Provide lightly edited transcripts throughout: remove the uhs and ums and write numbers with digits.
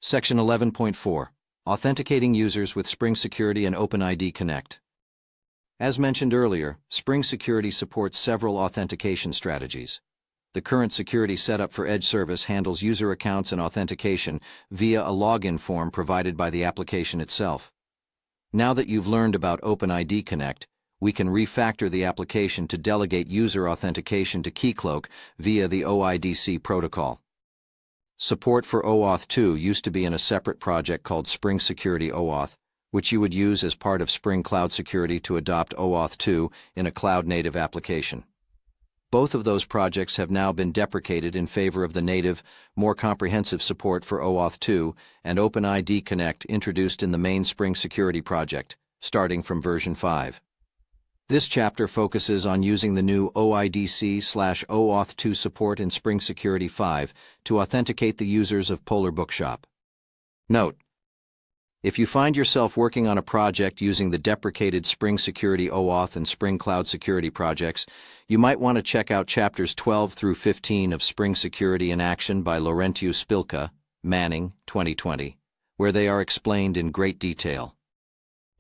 Section 11.4. Authenticating users with Spring Security and OpenID Connect. As mentioned earlier, Spring Security supports several authentication strategies. The current security setup for Edge service handles user accounts and authentication via a login form provided by the application itself. Now that you've learned about OpenID Connect, we can refactor the application to delegate user authentication to Keycloak via the OIDC protocol. Support for OAuth 2 used to be in a separate project called Spring Security OAuth, which you would use as part of Spring Cloud Security to adopt OAuth 2 in a cloud-native application. Both of those projects have now been deprecated in favor of the native, more comprehensive support for OAuth 2 and OpenID Connect introduced in the main Spring Security project, starting from version 5. This chapter focuses on using the new OIDC/OAuth 2 support in Spring Security 5 to authenticate the users of Polar Bookshop. Note: if you find yourself working on a project using the deprecated Spring Security OAuth and Spring Cloud Security projects, you might want to check out chapters 12 through 15 of Spring Security in Action by Laurentiu Spilka, Manning, 2020, where they are explained in great detail.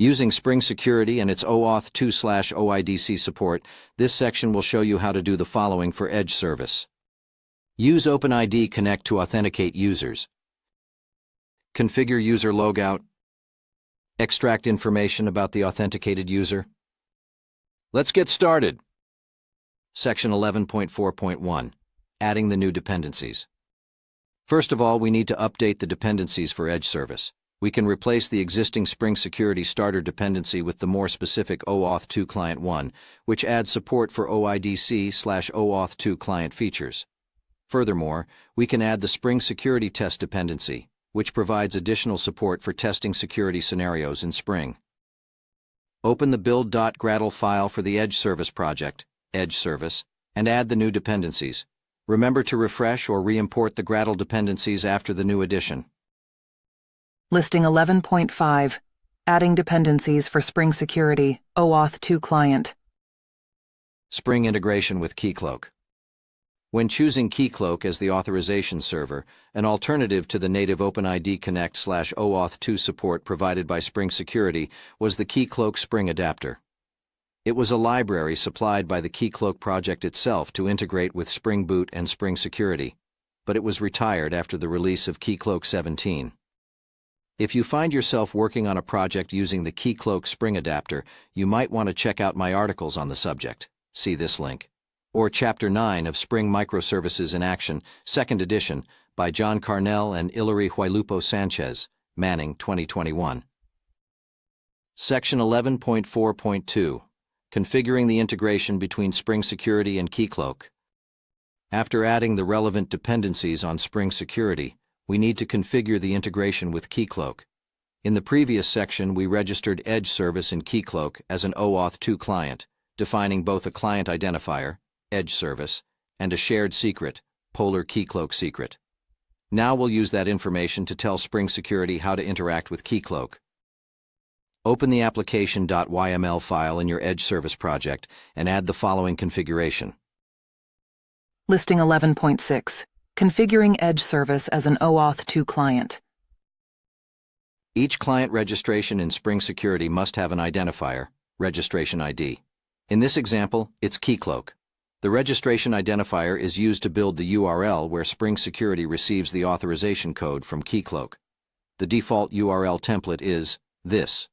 Using Spring Security and its OAuth 2/OIDC support, this section will show you how to do the following for Edge service. Use OpenID Connect to authenticate users. Configure user logout. Extract information about the authenticated user. Let's get started. Section 11.4.1. Adding the new dependencies. First of all, we need to update the dependencies for Edge service. We can replace the existing Spring Security Starter dependency with the more specific OAuth 2 Client 1, which adds support for OIDC/OAuth 2 client features. Furthermore, we can add the Spring Security Test dependency, which provides additional support for testing security scenarios in Spring. Open the build.gradle file for the Edge service project, Edge service, and add the new dependencies. Remember to refresh or re-import the Gradle dependencies after the new addition. Listing 11.5. Adding dependencies for Spring Security, OAuth 2 Client. Spring integration with Keycloak. When choosing Keycloak as the authorization server, an alternative to the native OpenID Connect/OAuth 2 support provided by Spring Security was the Keycloak Spring Adapter. It was a library supplied by the Keycloak project itself to integrate with Spring Boot and Spring Security, but it was retired after the release of Keycloak 17. If you find yourself working on a project using the Keycloak Spring Adapter, you might want to check out my articles on the subject. See this link. Or Chapter 9 of Spring Microservices in Action, 2nd edition, by John Carnell and Hilary Huilupo Sanchez, Manning, 2021. Section 11.4.2. Configuring the integration between Spring Security and Keycloak. After adding the relevant dependencies on Spring Security, we need to configure the integration with Keycloak. In the previous section, we registered Edge service in Keycloak as an OAuth 2 client, defining both a client identifier, Edge service, and a shared secret, Polar Keycloak secret. Now we'll use that information to tell Spring Security how to interact with Keycloak. Open the application.yml file in your Edge service project and add the following configuration. Listing 11.6. Configuring Edge service as an OAuth 2 client. Each client registration in Spring Security must have an identifier, registration ID. In this example, it's Keycloak. The registration identifier is used to build the URL where Spring Security receives the authorization code from Keycloak. The default URL template is this.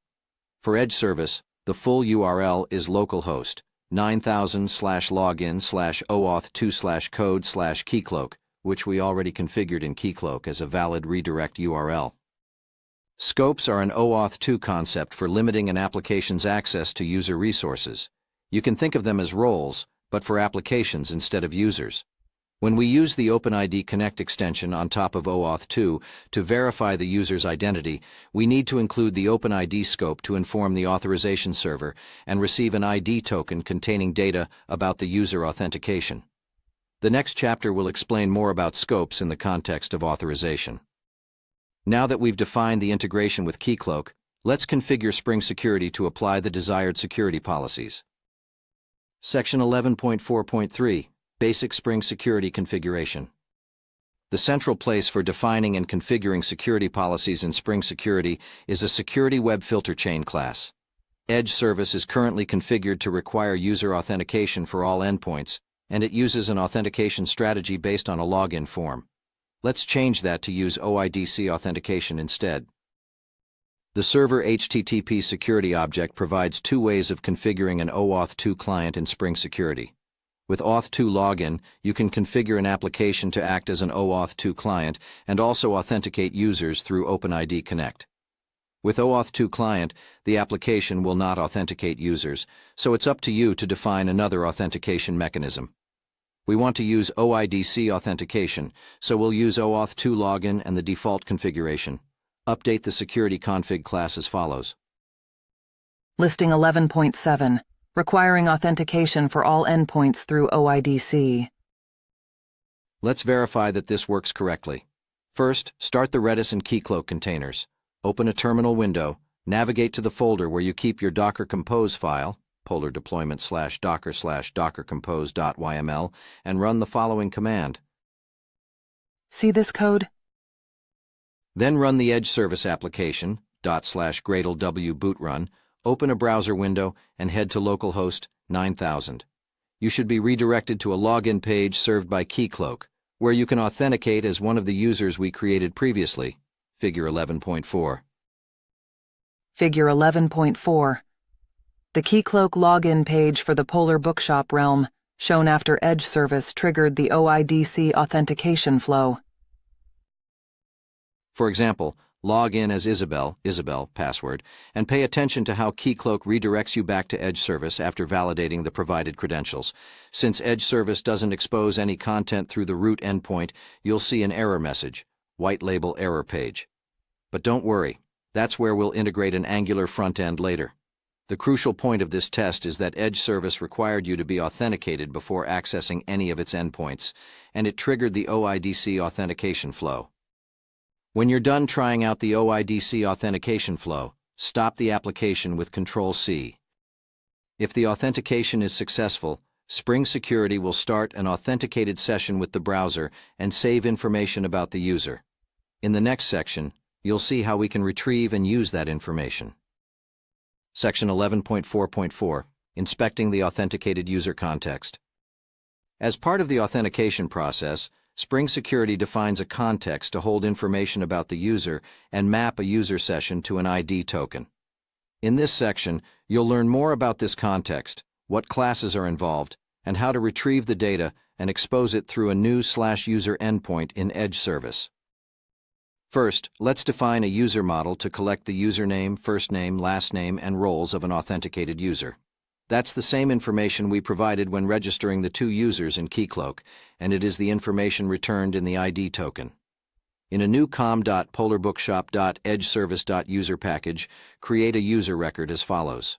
For Edge service, the full URL is localhost 9000/login/OAuth2/code/Keycloak, which we already configured in Keycloak as a valid redirect URL. Scopes are an OAuth 2 concept for limiting an application's access to user resources. You can think of them as roles, but for applications instead of users. When we use the OpenID Connect extension on top of OAuth 2 to verify the user's identity, we need to include the OpenID scope to inform the authorization server and receive an ID token containing data about the user authentication. The next chapter will explain more about scopes in the context of authorization. Now that we've defined the integration with Keycloak, let's configure Spring Security to apply the desired security policies. Section 11.4.3. Basic Spring Security Configuration. The central place for defining and configuring security policies in Spring Security is a Security Web Filter Chain class. Edge Service is currently configured to require user authentication for all endpoints, and it uses an authentication strategy based on a login form. Let's change that to use OIDC authentication instead. The server HTTP security object provides two ways of configuring an OAuth 2 client in Spring Security. With Auth 2 login, you can configure an application to act as an OAuth 2 client and also authenticate users through OpenID Connect. With OAuth 2 client, the application will not authenticate users, so it's up to you to define another authentication mechanism. We want to use OIDC authentication, so we'll use OAuth 2 login and the default configuration. Update the security config class as follows. Listing 11.7, requiring authentication for all endpoints through OIDC. Let's verify that this works correctly. First, start the Redis and Keycloak containers. Open a terminal window, navigate to the folder where you keep your Docker Compose file, polar deployment/docker/dockercompose.yml, and run the following command. See this code? Then run the Edge Service application, /gradle wbootrun, open a browser window, and head to localhost 9000. You should be redirected to a login page served by Keycloak, where you can authenticate as one of the users we created previously, Figure 11.4. Figure 11.4. The Keycloak login page for the Polar Bookshop realm, shown after Edge Service triggered the OIDC authentication flow. For example, log in as Isabel, password, and pay attention to how Keycloak redirects you back to Edge Service after validating the provided credentials. Since Edge Service doesn't expose any content through the root endpoint, you'll see an error message, white label error page. But don't worry, that's where we'll integrate an Angular front end later. The crucial point of this test is that Edge Service required you to be authenticated before accessing any of its endpoints, and it triggered the OIDC authentication flow. When you're done trying out the OIDC authentication flow, stop the application with Ctrl-C. If the authentication is successful, Spring Security will start an authenticated session with the browser and save information about the user. In the next section, you'll see how we can retrieve and use that information. Section 11.4.4, Inspecting the Authenticated User Context. As part of the authentication process, Spring Security defines a context to hold information about the user and map a user session to an ID token. In this section, you'll learn more about this context, what classes are involved, and how to retrieve the data and expose it through a new /user endpoint in Edge Service. First, let's define a user model to collect the username, first name, last name, and roles of an authenticated user. That's the same information we provided when registering the two users in Keycloak, and it is the information returned in the ID token. In a new com.polarbookshop.edgeservice.user package, create a user record as follows.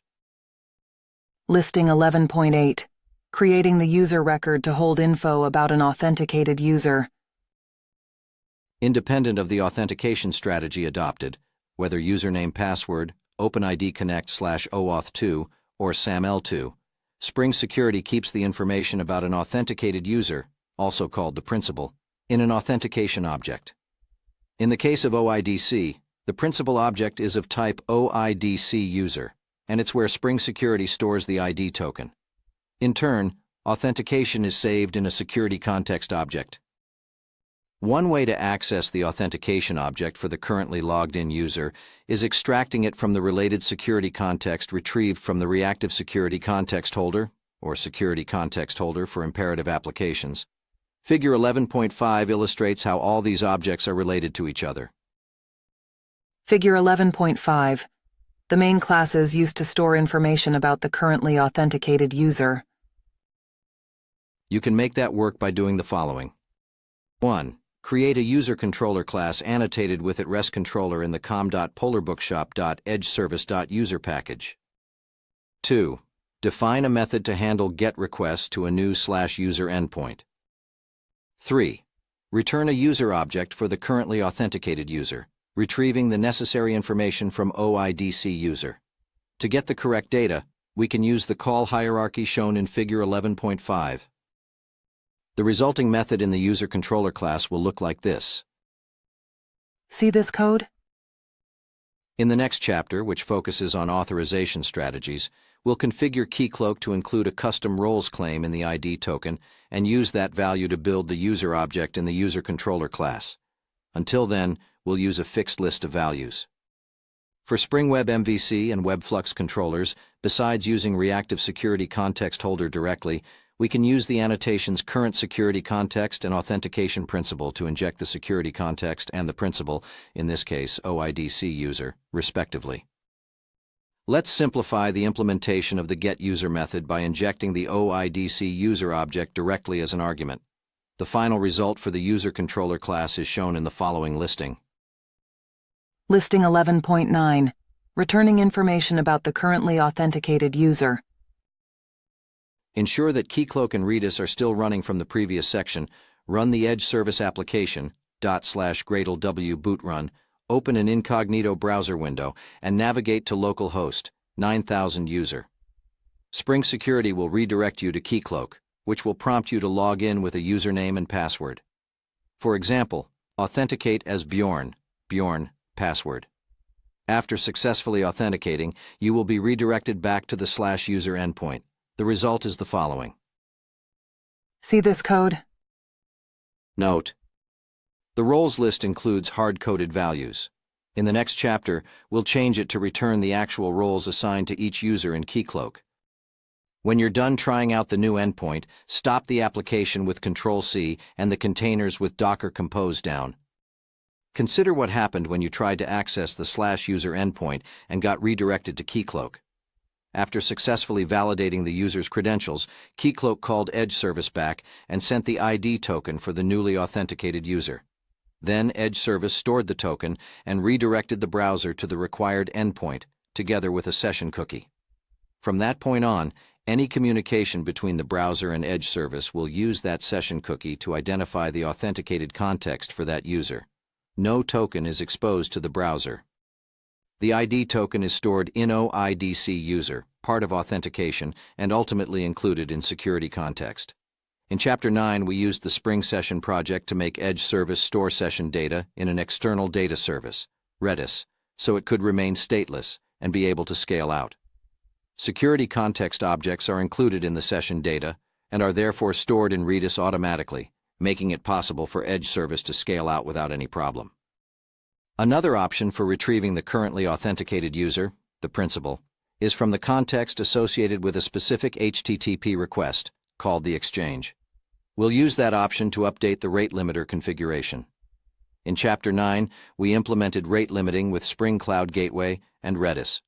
Listing 11.8, creating the user record to hold info about an authenticated user. Independent of the authentication strategy adopted, whether username password, OpenID Connect /OAuth 2, or SAML2, Spring Security keeps the information about an authenticated user, also called the principal, in an authentication object. In the case of OIDC, the principal object is of type OIDC user, and it's where Spring Security stores the ID token. In turn, authentication is saved in a security context object. One way to access the authentication object for the currently logged-in user is extracting it from the related security context retrieved from the reactive security context holder, or security context holder for imperative applications. Figure 11.5 illustrates how all these objects are related to each other. Figure 11.5. The main classes used to store information about the currently authenticated user. You can make that work by doing the following. 1. Create a user controller class annotated with it REST controller in the com.polarbookshop.edgeservice.user package. 2. Define a method to handle GET requests to a new /user endpoint. 3. Return a user object for the currently authenticated user, retrieving the necessary information from OIDC user. To get the correct data, we can use the call hierarchy shown in Figure 11.5. The resulting method in the user controller class will look like this. See this code? In the next chapter, which focuses on authorization strategies, we'll configure KeyCloak to include a custom roles claim in the ID token and use that value to build the user object in the user controller class. Until then, we'll use a fixed list of values. For Spring Web MVC and WebFlux controllers, besides using reactive security context holder directly, we can use the annotation's current security context and authentication principal to inject the security context and the principal, in this case OIDC user, respectively. Let's simplify the implementation of the getUser method by injecting the OIDC user object directly as an argument. The final result for the user controller class is shown in the following listing. Listing 11.9. Returning information about the currently authenticated user. Ensure that KeyCloak and Redis are still running from the previous section. Run the Edge Service application, /gradle w boot run, open an incognito browser window, and navigate to localhost 9000 user. Spring Security will redirect you to KeyCloak, which will prompt you to log in with a username and password. For example, authenticate as Bjorn, password. After successfully authenticating, you will be redirected back to the /user endpoint. The result is the following. See this code? Note: the roles list includes hard-coded values. In the next chapter, we'll change it to return the actual roles assigned to each user in KeyCloak. When you're done trying out the new endpoint, stop the application with Ctrl+C and the containers with Docker Compose down. Consider what happened when you tried to access the /user endpoint and got redirected to KeyCloak. After successfully validating the user's credentials, KeyCloak called Edge Service back and sent the ID token for the newly authenticated user. Then Edge Service stored the token and redirected the browser to the required endpoint, together with a session cookie. From that point on, any communication between the browser and Edge Service will use that session cookie to identify the authenticated context for that user. No token is exposed to the browser. The ID token is stored in OIDC user, part of authentication, and ultimately included in security context. In Chapter 9, we used the Spring Session project to make Edge Service store session data in an external data service, Redis, so it could remain stateless and be able to scale out. Security context objects are included in the session data and are therefore stored in Redis automatically, making it possible for Edge Service to scale out without any problem. Another option for retrieving the currently authenticated user, the principal, is from the context associated with a specific HTTP request, called the exchange. We'll use that option to update the rate limiter configuration. In Chapter 9, we implemented rate limiting with Spring Cloud Gateway and Redis.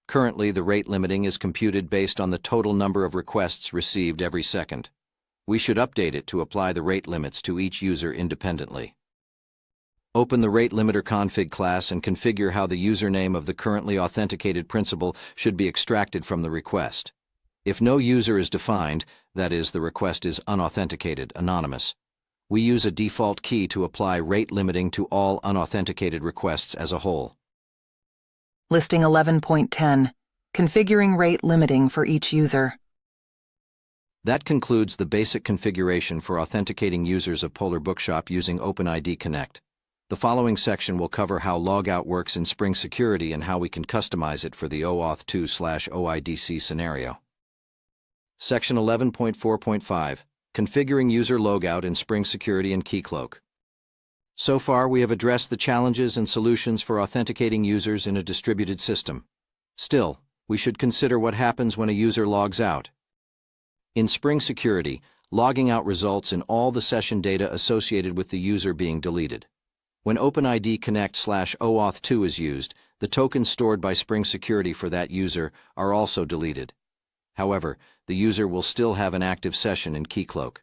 Currently, the rate limiting is computed based on the total number of requests received every second. We should update it to apply the rate limits to each user independently. Open the rate limiter config class and configure how the username of the currently authenticated principal should be extracted from the request. If no user is defined, that is, the request is unauthenticated, anonymous, we use a default key to apply rate limiting to all unauthenticated requests as a whole. Listing 11.10. Configuring rate limiting for each user. That concludes the basic configuration for authenticating users of Polar Bookshop using OpenID Connect. The following section will cover how logout works in Spring Security and how we can customize it for the OAuth 2/OIDC scenario. Section 11.4.5. Configuring user logout in Spring Security and KeyCloak. So far, we have addressed the challenges and solutions for authenticating users in a distributed system. Still, we should consider what happens when a user logs out. In Spring Security, logging out results in all the session data associated with the user being deleted. When OpenID Connect /OAuth 2 is used, the tokens stored by Spring Security for that user are also deleted. However, the user will still have an active session in KeyCloak.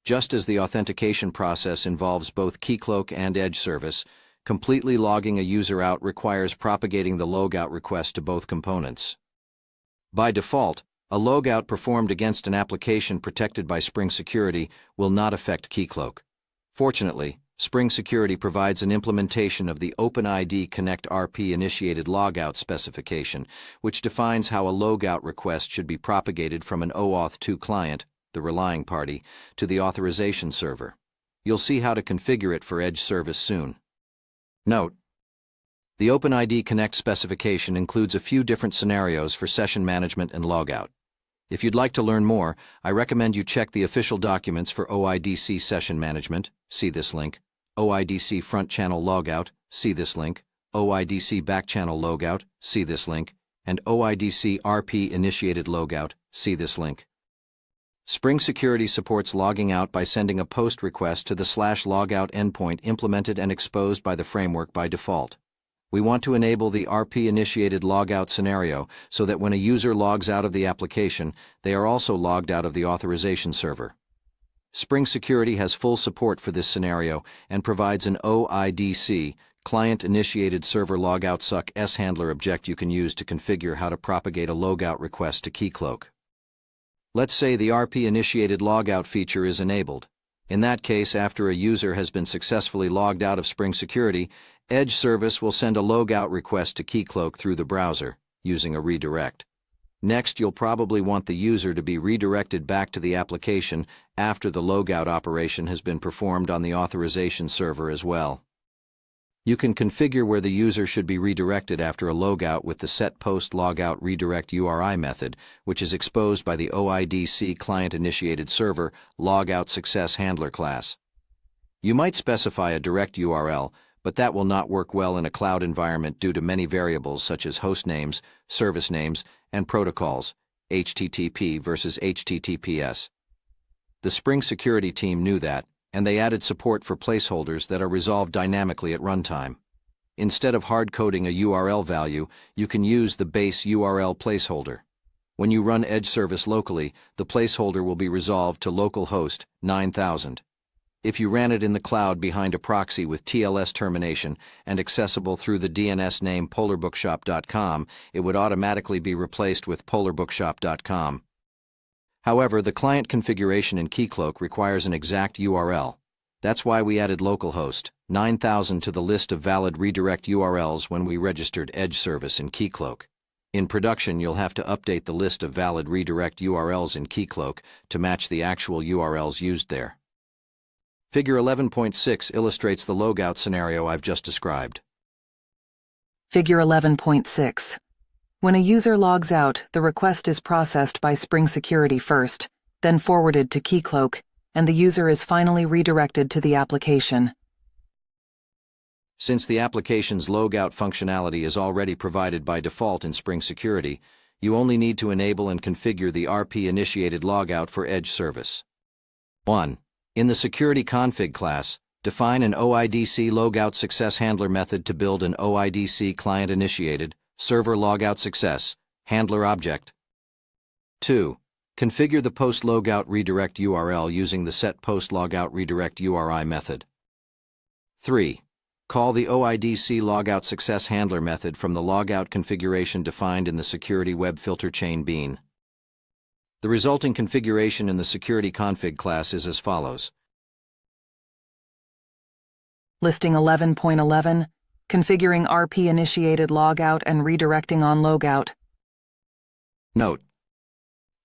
Just as the authentication process involves both KeyCloak and Edge Service, completely logging a user out requires propagating the logout request to both components. By default, a logout performed against an application protected by Spring Security will not affect KeyCloak. Fortunately, Spring Security provides an implementation of the OpenID Connect RP-initiated logout specification, which defines how a logout request should be propagated from an OAuth 2 client, the relying party, to the authorization server. You'll see how to configure it for Edge service soon. Note: the OpenID Connect specification includes a few different scenarios for session management and logout. If you'd like to learn more, I recommend you check the official documents for OIDC session management, see this link, OIDC front channel logout, see this link, OIDC back channel logout, see this link, and OIDC RP initiated logout, see this link. Spring Security supports logging out by sending a POST request to the /logout endpoint implemented and exposed by the framework by default. We want to enable the RP-initiated logout scenario so that when a user logs out of the application, they are also logged out of the authorization server. Spring Security has full support for this scenario and provides an OIDC, Client-Initiated Server Logout SUC handler object you can use to configure how to propagate a logout request to Keycloak. Let's say the RP-initiated logout feature is enabled. In that case, after a user has been successfully logged out of Spring Security, Edge service will send a logout request to Keycloak through the browser, using a redirect. Next, you'll probably want the user to be redirected back to the application after the logout operation has been performed on the authorization server as well. You can configure where the user should be redirected after a logout with the setPostLogout redirect URI method, which is exposed by the OIDC Client-Initiated Server Logout Success Handler class. You might specify a direct URL, but that will not work well in a cloud environment due to many variables such as host names, service names, and protocols, HTTP versus HTTPS. The Spring Security team knew that, and they added support for placeholders that are resolved dynamically at runtime. Instead of hard-coding a URL value, you can use the base URL placeholder. When you run Edge service locally, the placeholder will be resolved to localhost 9000. If you ran it in the cloud behind a proxy with TLS termination and accessible through the DNS name polarbookshop.com, it would automatically be replaced with polarbookshop.com. However, the client configuration in Keycloak requires an exact URL. That's why we added localhost 9000 to the list of valid redirect URLs when we registered Edge service in Keycloak. In production, you'll have to update the list of valid redirect URLs in Keycloak to match the actual URLs used there. Figure 11.6 illustrates the logout scenario I've just described. Figure 11.6. When a user logs out, the request is processed by Spring Security first, then forwarded to Keycloak, and the user is finally redirected to the application. Since the application's logout functionality is already provided by default in Spring Security, you only need to enable and configure the RP-initiated logout for Edge service. 1. In the Security Config class, define an OIDC logout success handler method to build an OIDC client-initiated server logout success handler object. 2. Configure the post-logout redirect URL using the setPostLogout redirect URI method. 3. Call the OIDC logout success handler method from the logout configuration defined in the Security Web Filter Chain bean. The resulting configuration in the Security Config class is as follows. Listing 11.11, configuring RP-initiated logout and redirecting on logout. Note: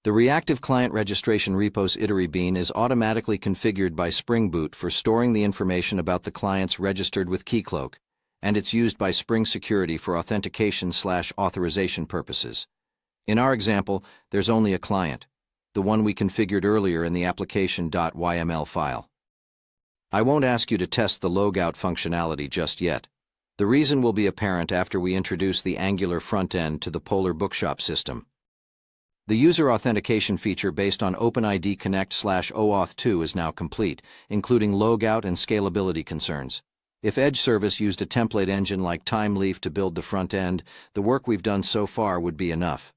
the reactive client registration repos itery bean is automatically configured by Spring Boot for storing the information about the clients registered with Keycloak, and it's used by Spring Security for authentication/authorization purposes. In our example, there's only a client, the one we configured earlier in the application.yml file. I won't ask you to test the logout functionality just yet. The reason will be apparent after we introduce the Angular front end to the Polar Bookshop system. The user authentication feature based on OpenID Connect/OAuth2 is now complete, including logout and scalability concerns. If Edge service used a template engine like TimeLeaf to build the front end, the work we've done so far would be enough.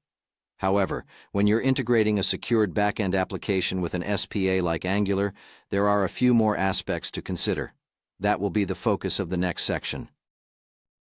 However, when you're integrating a secured backend application with an SPA like Angular, there are a few more aspects to consider. That will be the focus of the next section.